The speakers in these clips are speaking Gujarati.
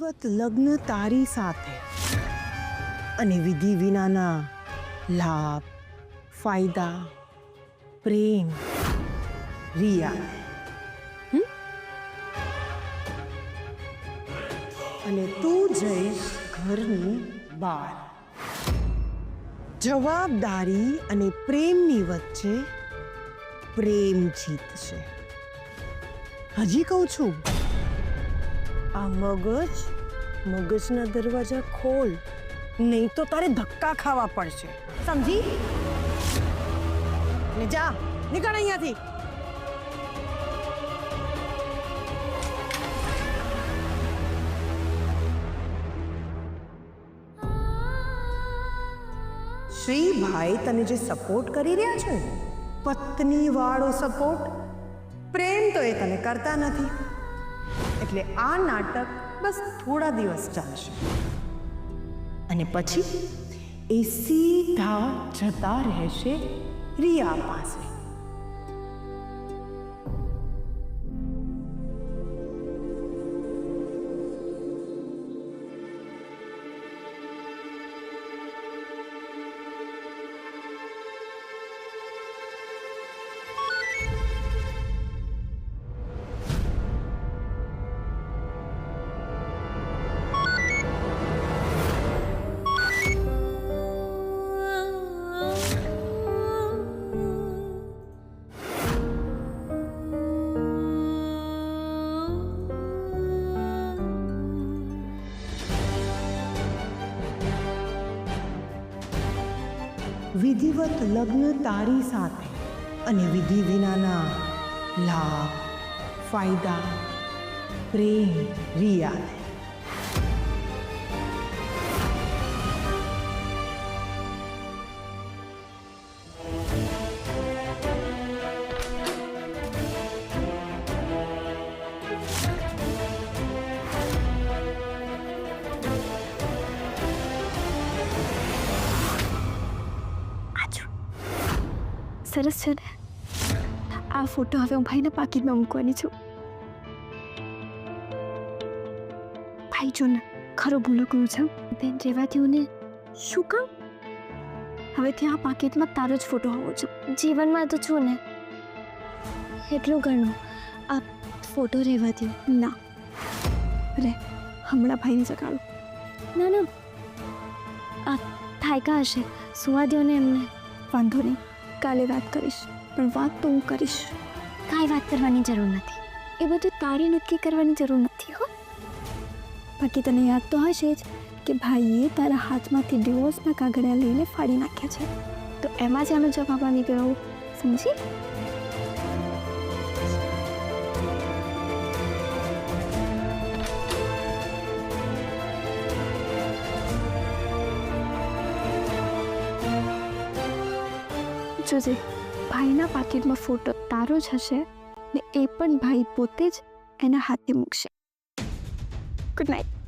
વિધિવત લગ્ન તારી સાથે અને વિધિ વિનાના લાભ ફાયદા પ્રેમ રિયા અને તું જઈશ ઘરની બહાર જવાબદારી અને પ્રેમની વચ્ચે પ્રેમ જીતશે હજી કહું છું આ મગજના દરવાજા ખોલ નહીં તો તારે ધક્કા ખાવા પડશે સમજી ને જા નીકળ અહીંયાથી શ્રીભાઈ તને જે સપોર્ટ કરી રહ્યા છે પત્ની વાળો સપોર્ટ પ્રેમ તો એ તને કરતા નથી એટલે આ નાટક બસ થોડા દિવસ ચાલશે અને પછી એ સીધા જતા રહેશે રિયા પાસે વિધિવત લગ્ન તારી સાથે અને વિધિ વિનાના લાભ ફાયદા પ્રેમ રિયા સરસ છે ને આ ફોટો હવે હું ભાઈના પાકીટમાં મૂકવાની છું ભાઈ જો ને ખરો ભૂલો કરું છું બેન જેવાથી હું ને શું કામ હવે ત્યાં પાકીટમાં તારો જ ફોટો હોવો જોઈએ જીવનમાં તો છું ને એટલું ઘણું આ ફોટો રહેવા દો ના રે હમણાં ભાઈને જગાડું ના આ થાયકા હશે સુવા દો ને એમને વાંધો નહીં કાલે વાત કરીશ પણ વાત તો હું કરીશ કાંઈ વાત કરવાની જરૂર નથી એ બધું તારે નક્કી કરવાની જરૂર નથી હો બાકી તને યાદ તો હશે જ કે ભાઈએ તારા હાથમાંથી ડિવોર્સના કાગળિયા લઈને ફાડી નાખ્યા છે તો એમાં જ આનો જવાબ આવી ગયો સમજી જોજે ભાઈના પાકીટમાં ફોટો તારો જ હશે ને એ પણ ભાઈ પોતે જ એના હાથે મૂકશે ગુડ નાઇટ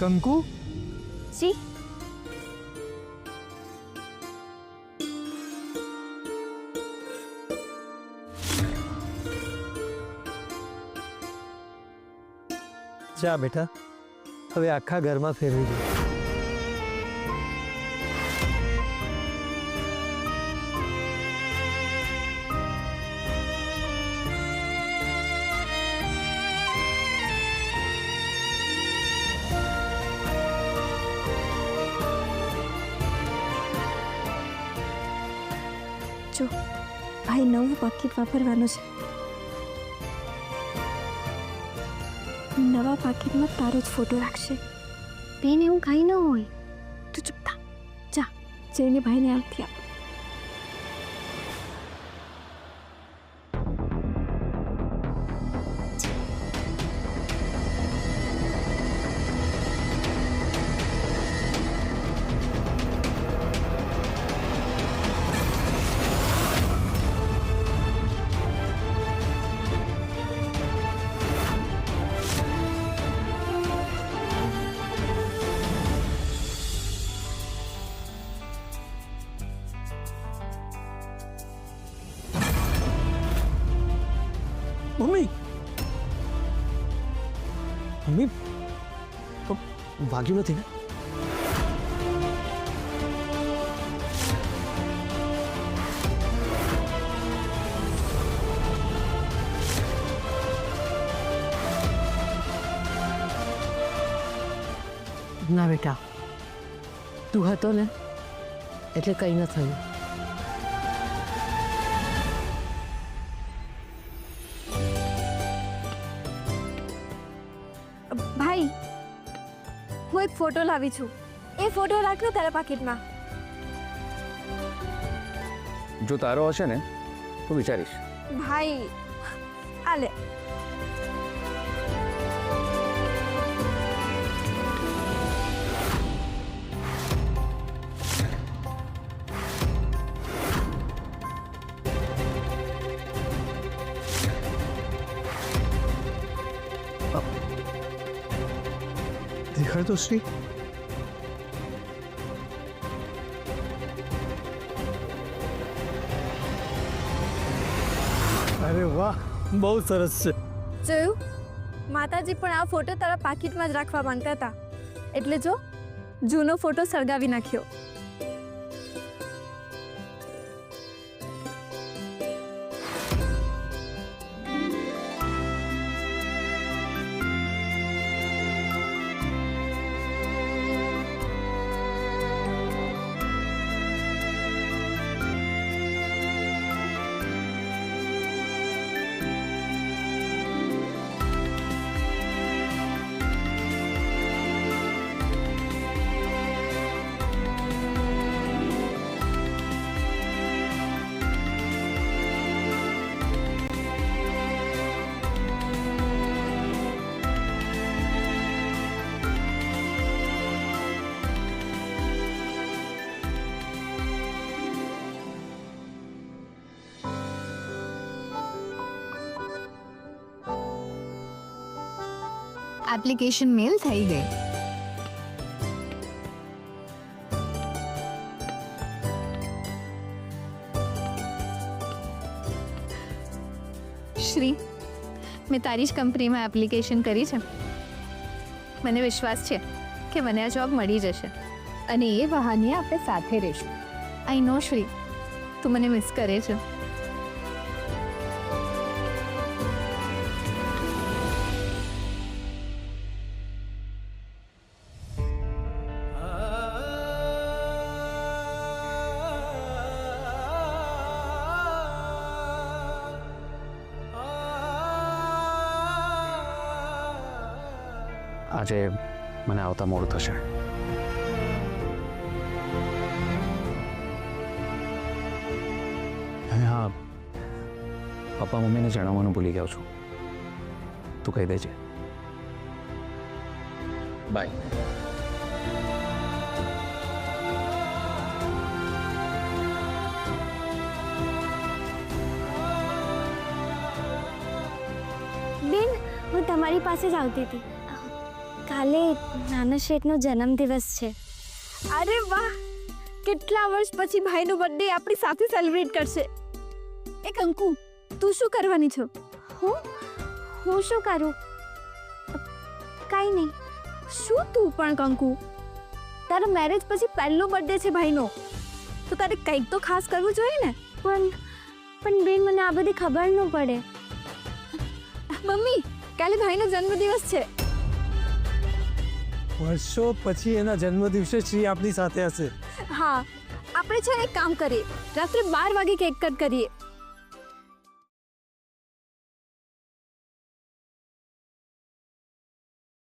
કંકુ જી જા બેટા હવે આખા ઘરમાં ફેરવી દે જો ભાઈ નવું પાકીટ વાપરવાનું છે નવા પાકીટમાં તારો જ ફોટો રાખશે બેન એવું કંઈ ન હોય, તું ચૂપ થા. જા જઈને ભાઈને આરતી આપ. મમ્મી મમ્મી ભાગ્યું નથી ને? ના બેટા, તું હતો ને એટલે કંઈ ન થયું. ભાઈ, હું એક ફોટો લાવી છું. એ ફોટો રાખ ને તારા પાકીટમાં. જો તારો હશે ને તો વિચારીશ. ભાઈ આ લે. દેખાડ તો શ્રી. અરે વાહ, બહુ સરસ છે. જોયું, માતાજી પણ આ ફોટો તારા પાકીટમાં જ રાખવા માંગતા હતા, એટલે જો જૂનો ફોટો સળગાવી નાખ્યો. એપ્લિકેશન મેલ થઈ ગઈ. શ્રી, મેં તારી જ કંપનીમાં એપ્લિકેશન કરી છે. મને વિશ્વાસ છે કે મને આ જોબ મળી જશે અને એ બહાને આપણે સાથે રહીશું. આઈ નો શ્રી, તું મને મિસ કરે છે. આજે મને આવતા મોડું થશે. હા, પપ્પા મમ્મીને જણાવવાનું ભૂલી ગયો છું. તું કહી દેજે. બાય. બેન, હું તમારી પાસે જ આવતી હતી. કાલે નાના શેઠનો જન્મદિવસ છે. અરે વાહ, કેટલા વર્ષ પછી ભાઈનો બર્થડે આપણી સાથે સેલિબ્રેટ કરશે. એ કંકુ, તું શું કરવાની છો? હું શું કરું? કાંઈ નહીં. શું તું પણ કંકુ? તારા મેરેજ પછી પહેલો બર્થડે છે ભાઈનો, તો તારે કંઈક તો ખાસ કરવું જોઈએ ને. પણ બેન, મને આ બધી ખબર ન પડે. મમ્મી, કાલે ભાઈનો જન્મદિવસ છે. વર્ષો પછી એના જન્મદિવસે શ્રી આપની સાથે હશે. હા, આપણે છે એક કામ કરીએ, રાત્રે 12 વાગે કેક કટ કરીએ.